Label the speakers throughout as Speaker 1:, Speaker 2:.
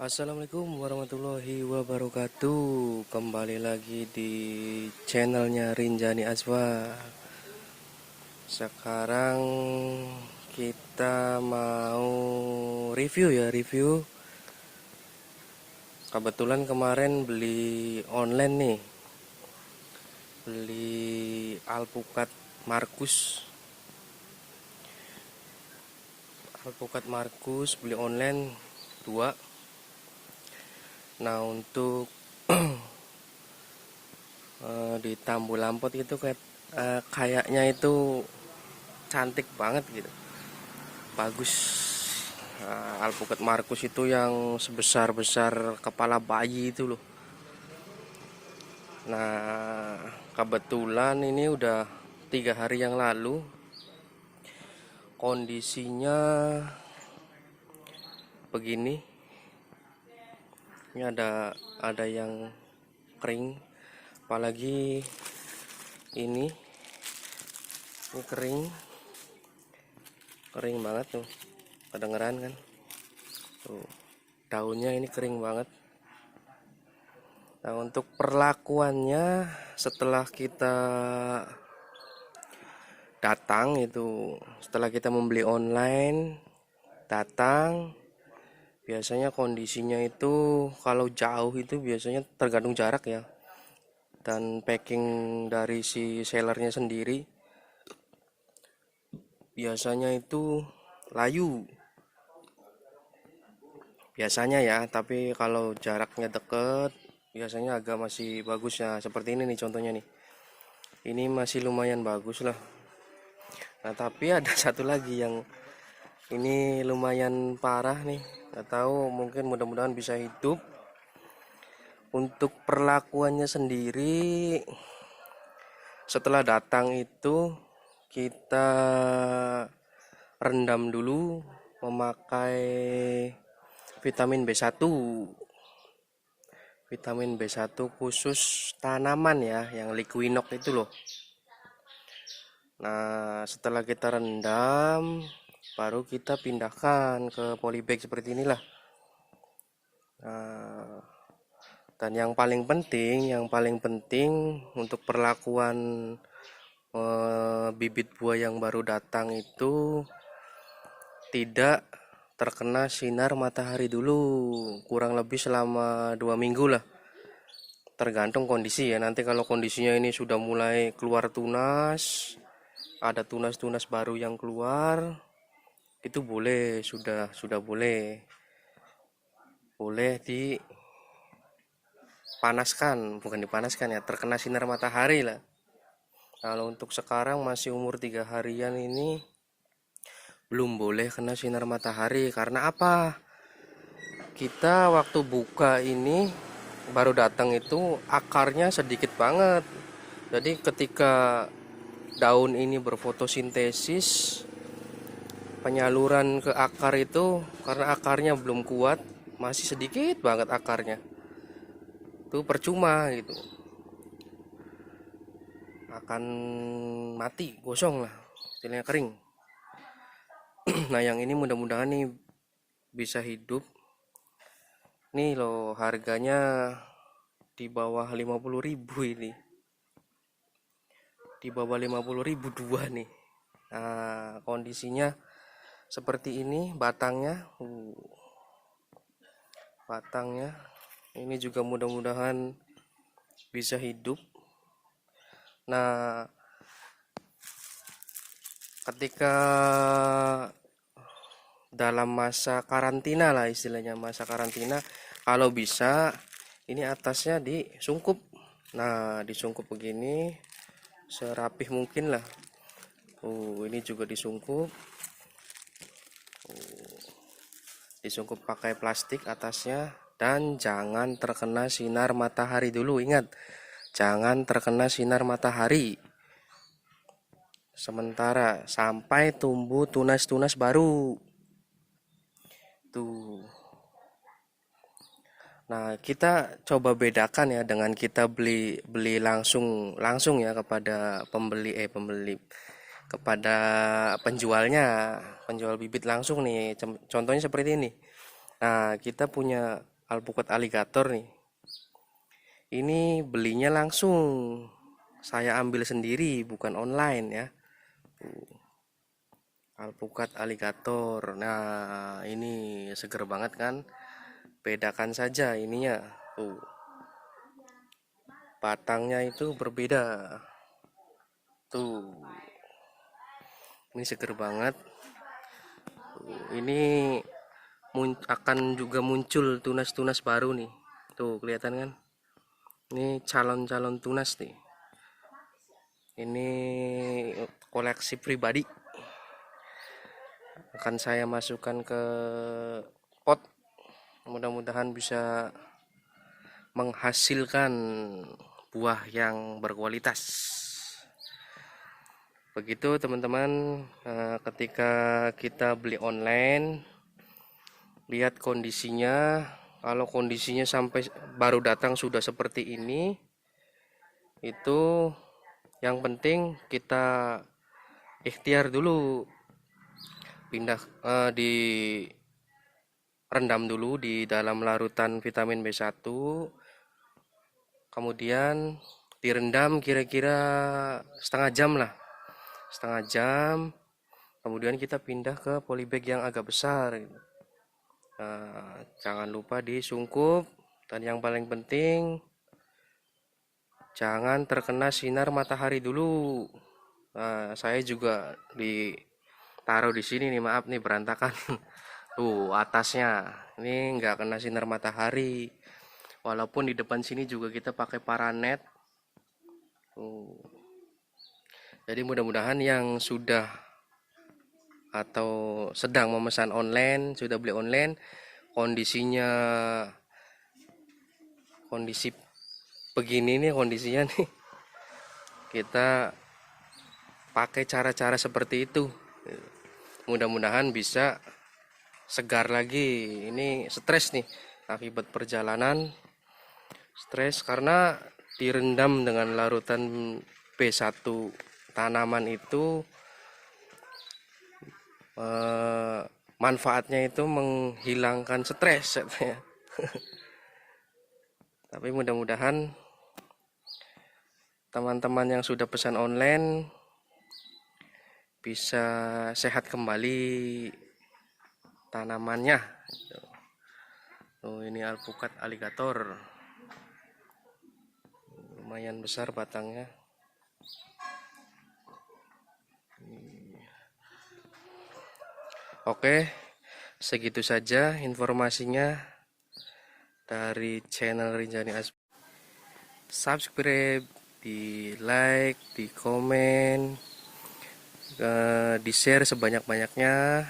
Speaker 1: Assalamualaikum warahmatullahi wabarakatuh. Kembali lagi di channelnya Rinjani Aswa. Sekarang kita mau review. Kebetulan kemarin beli online nih. Beli alpukat Markus. Beli online 2. Nah, untuk di Tambu Lampot itu kayaknya itu cantik banget gitu, bagus. Alpukat Markus itu yang sebesar-besar kepala bayi itu loh. Nah, kebetulan ini udah 3 hari yang lalu, kondisinya begini. Ini ada yang kering, apalagi ini kering banget tuh, kedengeran kan tuh, daunnya ini kering banget. Nah, untuk perlakuannya setelah kita setelah kita membeli online, biasanya kondisinya itu kalau jauh itu biasanya tergantung jarak ya, dan packing dari si sellernya sendiri biasanya itu layu biasanya ya. Tapi kalau jaraknya deket biasanya agak masih bagus ya, seperti ini nih contohnya nih, ini masih lumayan bagus lah. Nah, tapi ada satu lagi yang ini lumayan parah nih, nggak tahu, mungkin mudah-mudahan bisa hidup. Untuk perlakuannya sendiri, setelah datang itu kita rendam dulu memakai vitamin B1. Vitamin B1 khusus tanaman ya, yang Liquinox itu loh. Nah, setelah kita rendam, baru kita pindahkan ke polybag seperti inilah. Nah, dan yang paling penting untuk perlakuan bibit buah yang baru datang itu tidak terkena sinar matahari dulu, kurang lebih selama 2 minggu lah, tergantung kondisi ya. Nanti kalau kondisinya ini sudah mulai keluar tunas, ada tunas-tunas baru yang keluar, itu boleh, sudah boleh dipanaskan, ya, terkena sinar matahari lah. Kalau untuk sekarang masih umur 3 harian ini belum boleh kena sinar matahari. Karena apa? Kita waktu buka ini baru datang itu akarnya sedikit banget. Jadi ketika daun ini berfotosintesis, penyaluran ke akar itu, karena akarnya belum kuat, masih sedikit banget akarnya, itu percuma gitu, akan mati, gosong lah, istilahnya kering. Nah, yang ini mudah-mudahan nih bisa hidup. Nih loh, harganya di bawah 50.000 ini, di bawah 50.000 dua nih. Nah, kondisinya seperti ini, batangnya ini juga mudah-mudahan bisa hidup. Nah, ketika dalam masa karantina lah, istilahnya masa karantina, kalau bisa ini atasnya disungkup. Nah, disungkup begini serapih mungkin lah. Ini juga disungkup pakai plastik atasnya, dan jangan terkena sinar matahari dulu. Ingat, jangan terkena sinar matahari sementara sampai tumbuh tunas-tunas baru tuh. Nah, kita coba bedakan ya dengan kita beli langsung ya kepada pembeli kepada penjual bibit langsung nih. Contohnya seperti ini. Nah, kita punya alpukat aligator nih. Ini belinya langsung saya ambil sendiri, bukan online ya. Alpukat aligator. Nah, ini seger banget kan? Bedakan saja ininya. Tuh. Batangnya itu berbeda. Tuh. Ini seger banget. Ini akan juga muncul tunas-tunas baru nih. Tuh, kelihatan kan? Ini calon-calon tunas nih. Ini koleksi pribadi. Akan saya masukkan ke pot. Mudah-mudahan bisa menghasilkan buah yang berkualitas. Begitu teman-teman, ketika kita beli online, lihat kondisinya. Kalau kondisinya sampai baru datang sudah seperti ini, itu yang penting kita ikhtiar dulu, pindah rendam dulu di dalam larutan vitamin B1, kemudian direndam kira-kira setengah jam lah, setengah jam. Kemudian kita pindah ke polybag yang agak besar. Nah, jangan lupa disungkup, dan yang paling penting jangan terkena sinar matahari dulu. Nah, saya juga ditaruh di sini nih, maaf nih berantakan. Tuh atasnya ini nggak kena sinar matahari. Walaupun di depan sini juga kita pakai paranet. Jadi mudah-mudahan yang sudah atau sedang memesan online, sudah beli online, kondisi begini nih kondisinya nih, kita pakai cara-cara seperti itu. Mudah-mudahan bisa segar lagi. Ini stres nih akibat perjalanan, stres karena direndam dengan larutan B1 tanaman itu. Manfaatnya itu menghilangkan stres. Tapi mudah-mudahan teman-teman yang sudah pesan online bisa sehat kembali tanamannya. Oh, ini alpukat aligator, lumayan besar batangnya. Oke, segitu saja informasinya dari channel Rinjani Asma. Subscribe, di like, di komen, di share sebanyak-banyaknya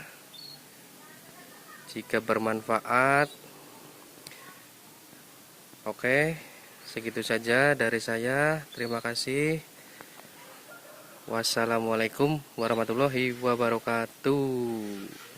Speaker 1: jika bermanfaat. Oke, segitu saja dari saya. Terima kasih. Wassalamualaikum warahmatullahi wabarakatuh.